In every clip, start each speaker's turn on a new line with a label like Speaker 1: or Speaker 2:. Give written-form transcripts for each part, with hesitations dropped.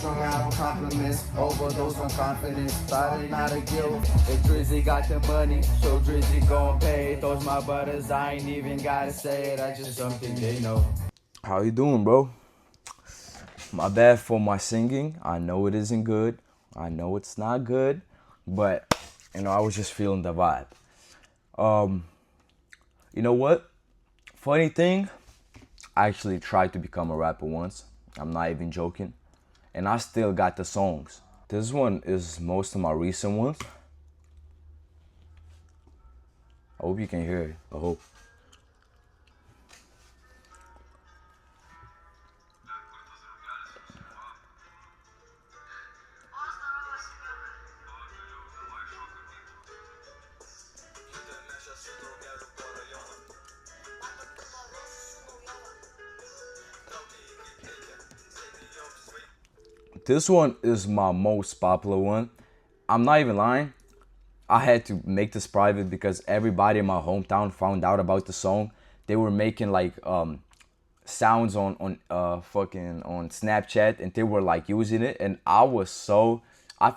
Speaker 1: strung out on compliments, overdose on confidence, thought it not a guilt. If Drizzy got the money, so Drizzy gon' pay. Those my brothers, I ain't even gotta say it, I just something they know.
Speaker 2: How you doing, bro? My bad for my singing. I know it isn't good. I know it's not good, but I was just feeling the vibe. You know what? Funny thing, I actually tried to become a rapper once. I'm not even joking. And I still got the songs. This one is most of my recent ones. I hope you can hear it. I hope. This one is my most popular one. I'm not even lying. I had to make this private because everybody in my hometown found out about the song. They were making like sounds on fucking on Snapchat, and they were like using it, and I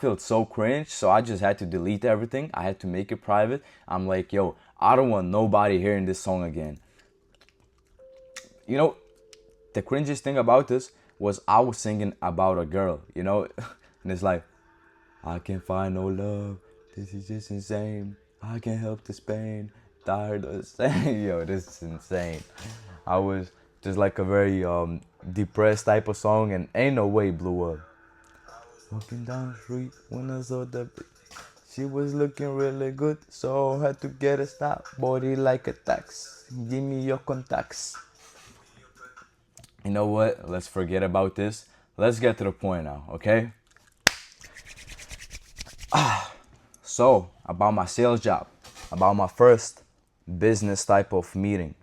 Speaker 2: felt so cringe, so I just had to delete everything. I had to make it private. I'm like, yo, I don't want nobody hearing this song again. You know, the cringiest thing about this was I was singing about a girl, and it's like, I can't find no love. This is just insane. I can't help this pain. Tired of saying, yo, this is insane. I was just like a very depressed type of song, and ain't no way it blew up. Walking down the street when I saw the she was looking really good, so I had to get a stop. Body like a tax. Give me your contacts. You know what? Let's forget about this. Let's get to the point now, okay? So, about my sales job, about my first business type of meeting,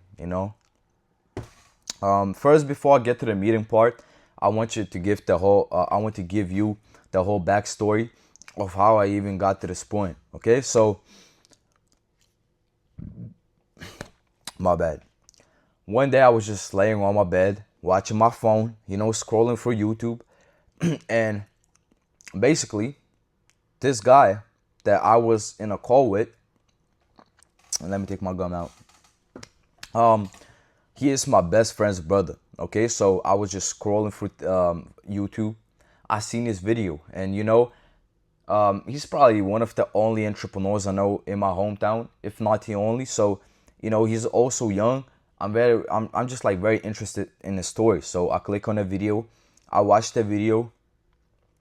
Speaker 2: First, before I get to the meeting part, I want you to give I want to give you the whole backstory of how I even got to this point. Okay, so my bad. One day I was just laying on my bed, watching my phone, scrolling through YouTube, and basically, this guy that I was in a call with, and let me take my gum out. He is my best friend's brother. Okay, so I was just scrolling through YouTube. I seen his video, and he's probably one of the only entrepreneurs I know in my hometown, if not the only. So, he's also young. I'm just like very interested in his story. So I click on the video. I watched the video.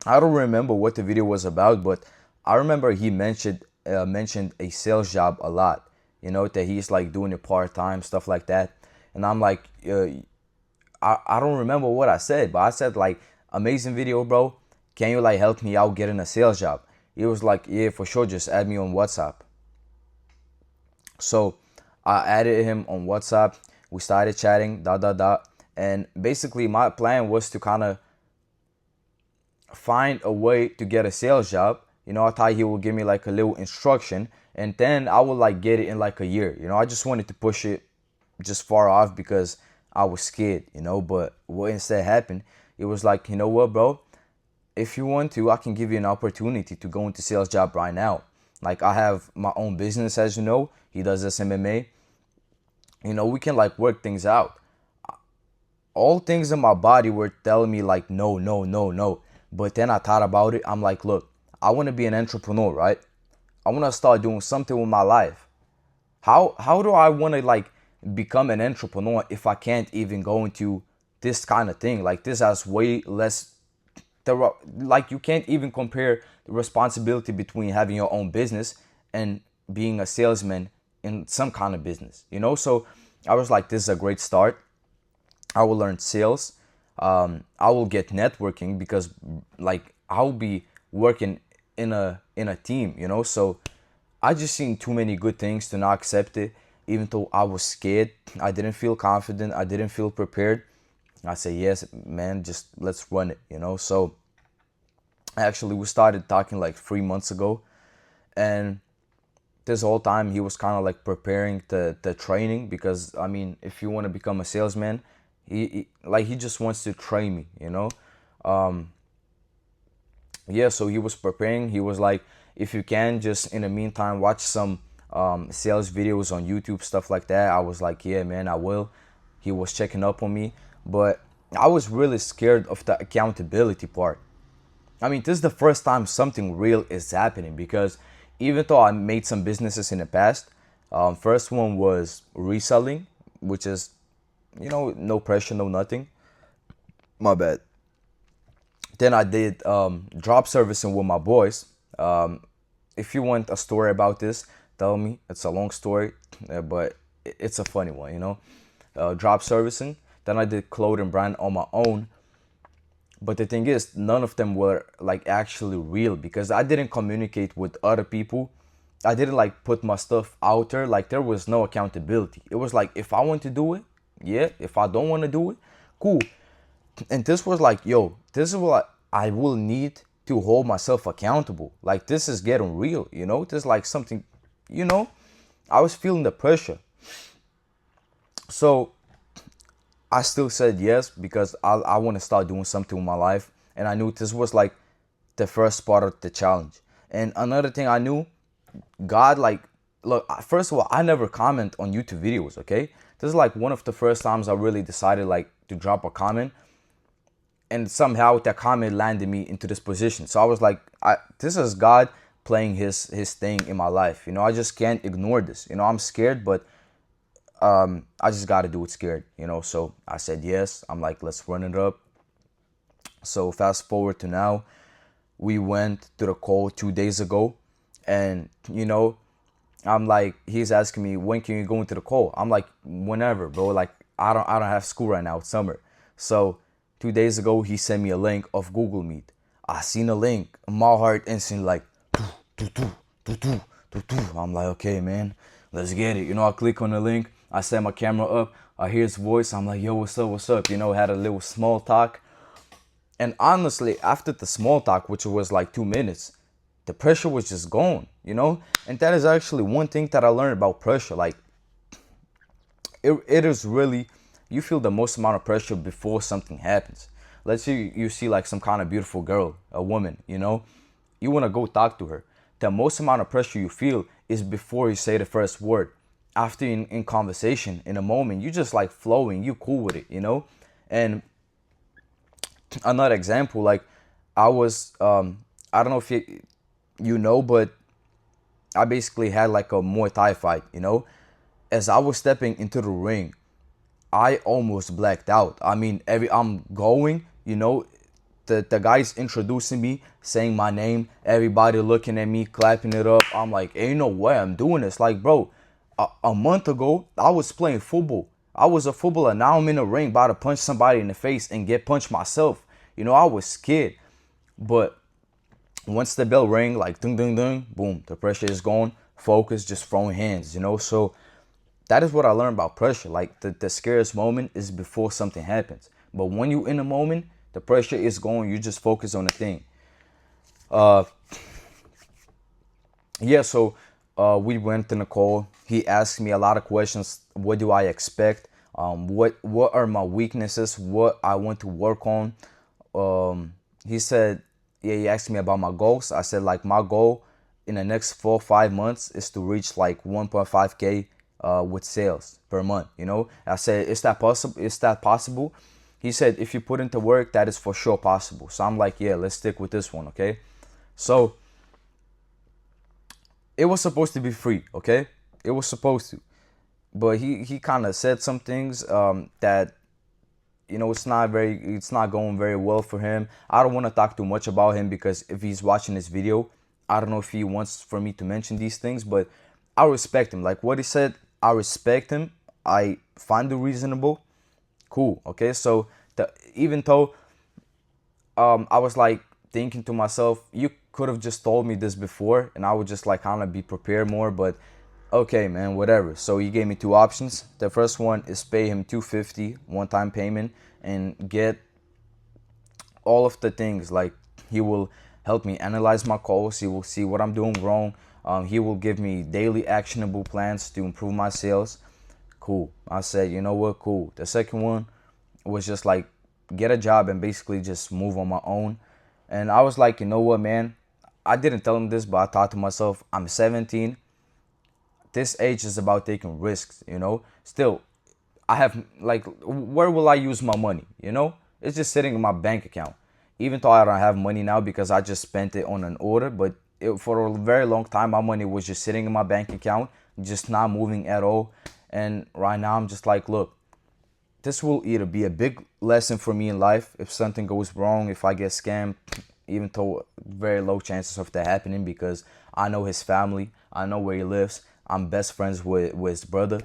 Speaker 2: I don't remember what the video was about, but I remember he mentioned a sales job a lot. That he's like doing it part time, stuff like that. And I'm like, I don't remember what I said, but I said like, amazing video, bro. Can you like help me out getting a sales job? He was like, yeah, for sure. Just add me on WhatsApp. So I added him on WhatsApp. We started chatting, and basically my plan was to kind of find a way to get a sales job. I thought he would give me like a little instruction, and then I would like get it in like a year. I just wanted to push it just far off because I was scared, but what instead happened, it was like, you know what, bro, if you want to, I can give you an opportunity to go into sales job right now. Like, I have my own business, as you know. He does this MMA. We can like work things out. All things in my body were telling me like, no, no, no, no. But then I thought about it. I'm like, look, I want to be an entrepreneur, right? I want to start doing something with my life. How do I want to like become an entrepreneur if I can't even go into this kind of thing? Like, this has way less, like, you can't even compare the responsibility between having your own business and being a salesman in some kind of business, So I was like, this is a great start. I will learn sales. I will get networking because like I'll be working in a team, So I just seen too many good things to not accept it. Even though I was scared, I didn't feel confident, I didn't feel prepared. I said, yes, man, just let's run it, So actually we started talking like 3 months ago, and this whole time he was kind of like preparing the training, because I mean, if you want to become a salesman, he just wants to train me, yeah, so he was preparing. He was like, if you can, just in the meantime, watch some sales videos on YouTube, stuff like that. I was like, yeah, man, I will. He was checking up on me, but I was really scared of the accountability part. I mean, this is the first time something real is happening because even though I made some businesses in the past, first one was reselling, which is, no pressure, no nothing. My bad. Then I did drop servicing with my boys. If you want a story about this, tell me. It's a long story, but it's a funny one, drop servicing. Then I did clothing brand on my own. But the thing is, none of them were like actually real because I didn't communicate with other people. I didn't like put my stuff out there. Like there was no accountability. It was like if I want to do it, yeah. If I don't want to do it, cool. And this was like, yo, this is what I will need to hold myself accountable. Like this is getting real, This is like something, I was feeling the pressure. So I still said yes because I want to start doing something with my life. And I knew this was like the first part of the challenge. And another thing I knew, God, like, look, first of all, I never comment on YouTube videos, okay? This is like one of the first times I really decided like to drop a comment. And somehow that comment landed me into this position. So I was like, this is God playing his thing in my life. I just can't ignore this. I'm scared, but I just got to do it scared, So I said yes. I'm like, let's run it up. So fast forward to now, we went to the call 2 days ago, and I'm like, he's asking me, when can you go into the call? I'm like, whenever, bro. Like I don't have school right now. It's summer. So 2 days ago, he sent me a link of Google Meet. I seen a link. My heart instantly like, I'm like, okay, man, let's get it. I click on the link. I set my camera up. I hear his voice. I'm like, yo, what's up? What's up? Had a little small talk. And honestly, after the small talk, which was like 2 minutes, the pressure was just gone, And that is actually one thing that I learned about pressure. Like, it is really, you feel the most amount of pressure before something happens. Let's say you see like some kind of beautiful girl, a woman, you want to go talk to her. The most amount of pressure you feel is before you say the first word. After in conversation, in a moment, you just like flowing, you cool with it, And another example, like I was, I don't know if but I basically had like a Muay Thai fight, As I was stepping into the ring, I almost blacked out. I mean, I'm going, the guys introducing me, saying my name, everybody looking at me, clapping it up. I'm like, ain't no way I'm doing this. Like, bro, a month ago, I was playing football. I was a footballer. Now I'm in the ring about to punch somebody in the face and get punched myself. I was scared. But once the bell rang, like, ding, ding, ding, boom, the pressure is gone. Focus, just throwing hands, So that is what I learned about pressure. Like, the scariest moment is before something happens. But when you're in a moment, the pressure is gone. You just focus on the thing. Yeah, so we went in the call. He asked me a lot of questions. What do I expect? What are my weaknesses? What I want to work on? He said, yeah, he asked me about my goals. I said, like, my goal in the next 4 or 5 months is to reach like 1.5K with sales per month. I said, is that possible? Is that possible? He said, if you put into work, that is for sure possible. So I'm like, yeah, let's stick with this one, okay? So it was supposed to be free, okay? It was supposed to. But he kind of said some things that, it's not going very well for him. I don't want to talk too much about him because if he's watching this video, I don't know if he wants for me to mention these things, but I respect him. Like what he said, I respect him. I find it reasonable. Cool, okay? So even though I was like thinking to myself, you could have just told me this before and I would just like kind of be prepared more, but okay, man, whatever. So he gave me two options. The first one is pay him $250 one-time payment and get all of the things. Like he will help me analyze my calls. He will see what I'm doing wrong. He will give me daily actionable plans to improve my sales. Cool. I said, you know what? Cool. The second one was just like get a job and basically just move on my own. And I was like, you know what, man, I didn't tell him this, but I thought to myself, I'm 17. This age is about taking risks, you know. Still, I have, like, where will I use my money, you know? It's just sitting in my bank account. Even though I don't have money now because I just spent it on an order, but for a very long time my money was just sitting in my bank account, just not moving at all. And right now I'm just like, look, this will either be a big lesson for me in life if something goes wrong, if I get scammed, even though very low chances of that happening because I know his family, I know where he lives, I'm best friends with his brother.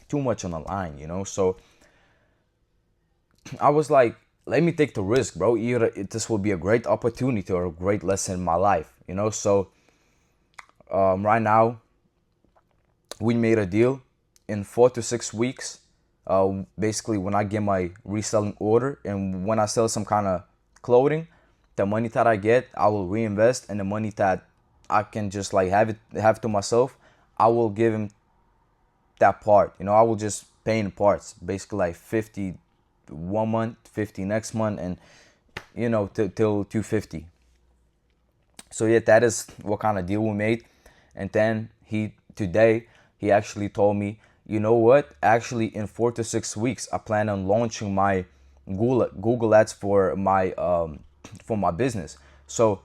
Speaker 2: Too much on the line, you know. So I was like, let me take the risk, bro. Either this will be a great opportunity or a great lesson in my life, you know. So right now we made a deal in 4 to 6 weeks. Basically, when I get my reselling order and when I sell some kind of clothing, the money that I get, I will reinvest, and the money that I can just like have to myself, I will give him that part. You know, I will just pay in parts, basically like 50 1 month, 50 next month, and you know till 250. So yeah, that is what kind of deal we made. And then today he actually told me, you know what? Actually, in 4 to 6 weeks, I plan on launching my Google Ads for my business. So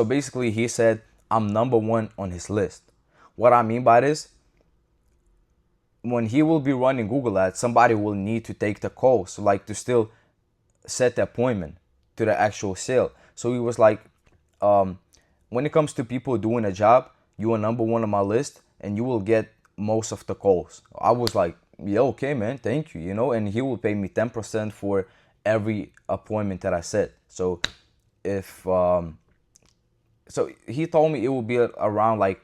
Speaker 2: basically, he said I'm number one on his list. What I mean by this, when he will be running Google Ads, somebody will need to take the call, so like to still set the appointment to the actual sale. So he was like, when it comes to people doing a job, you are number one on my list and you will get most of the calls. I was like, yeah, okay, man, thank you, you know, and he will pay me 10% for every appointment that I set. So if so he told me it will be around like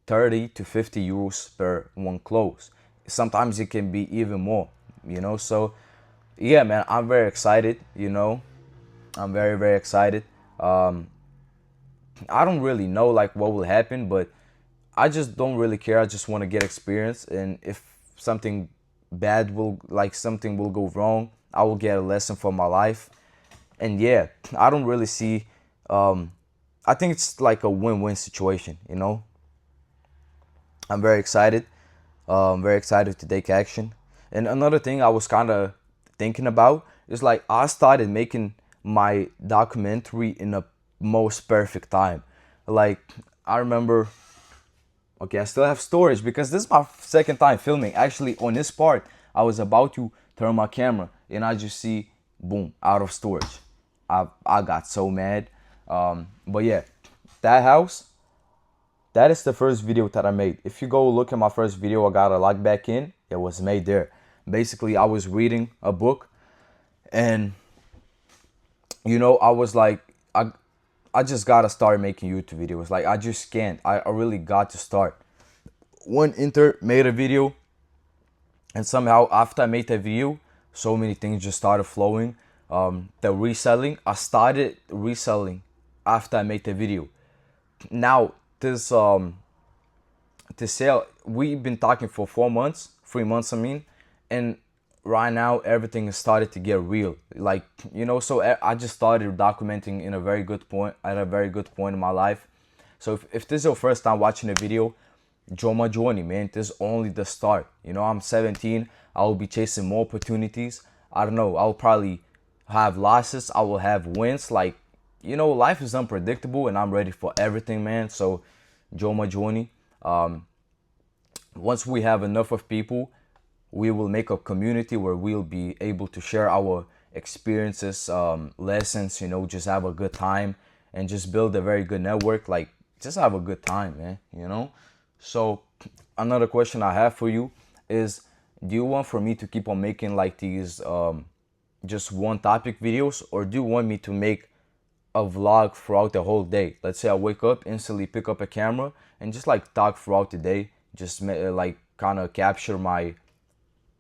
Speaker 2: 30 to 50 euros per one close. Sometimes it can be even more, you know. So yeah, man, I'm very excited, you know. I'm very, very excited. I don't really know like what will happen, but I just don't really care. I just want to get experience, and if something something will go wrong, I will get a lesson for my life. And yeah, I don't really see. I think it's like a win-win situation, you know. I'm very excited. Very excited to take action. And another thing I was kind of thinking about is like I started making my documentary in the most perfect time. Like I remember, okay, I still have storage because this is my second time filming. Actually, on this part, I was about to turn my camera and I just see, boom, out of storage. I got so mad. But yeah, that house, that is the first video that I made. If you go look at my first video, I got a log back in. It was made there. Basically, I was reading a book, and you know, I was like, I just gotta start making YouTube videos. Like I just can't. I really got to start. One intern made a video, and somehow after I made that video, so many things just started flowing. The reselling, I started reselling after I made the video. Now this sale, we've been talking for 4 months, 3 months, I mean, and right now everything has started to get real. Like, you know, so I just started documenting in a very good point, at a very good point in my life. So if this is your first time watching a video, join my journey, man. This is only the start. You know, I'm 17. I will be chasing more opportunities. I don't know. I'll probably have losses. I will have wins. Like, you know, life is unpredictable and I'm ready for everything, man. So join my journey. Once we have enough of people, we will make a community where we'll be able to share our experiences, lessons, you know, just have a good time and just build a very good network. Like, just have a good time, man, you know. So another question I have for you is, do you want for me to keep on making like these just one topic videos, or do you want me to make a vlog throughout the whole day? Let's say I wake up, instantly pick up a camera and just like talk throughout the day, just like kind of capture my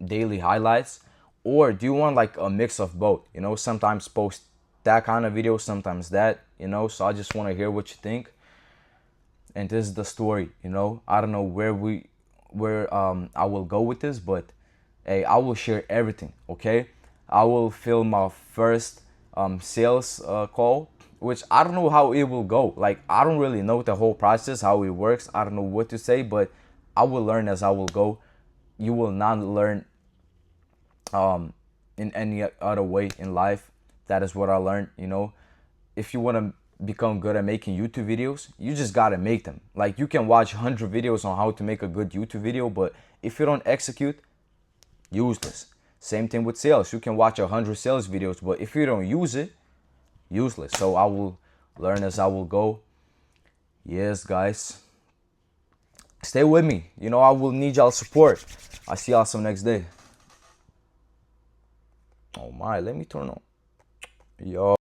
Speaker 2: daily highlights. Or do you want like a mix of both, you know, sometimes post that kind of video, sometimes that, you know. So I just want to hear what you think. And this is the story, you know. I don't know where I will go with this, but hey, I will share everything, okay. I will film my first sales call, which I don't know how it will go. Like, I don't really know the whole process, how it works. I don't know what to say, but I will learn as I will go. You will not learn in any other way in life. That is what I learned, you know. If you want to become good at making YouTube videos, you just got to make them. Like, you can watch 100 videos on how to make a good YouTube video, but if you don't execute, useless. Same thing with sales. You can watch 100 sales videos, but if you don't use it, useless. So I will learn as I will go. Yes, guys. Stay with me. You know, I will need y'all support. I see y'all some next day. Oh my, let me turn on. Yo.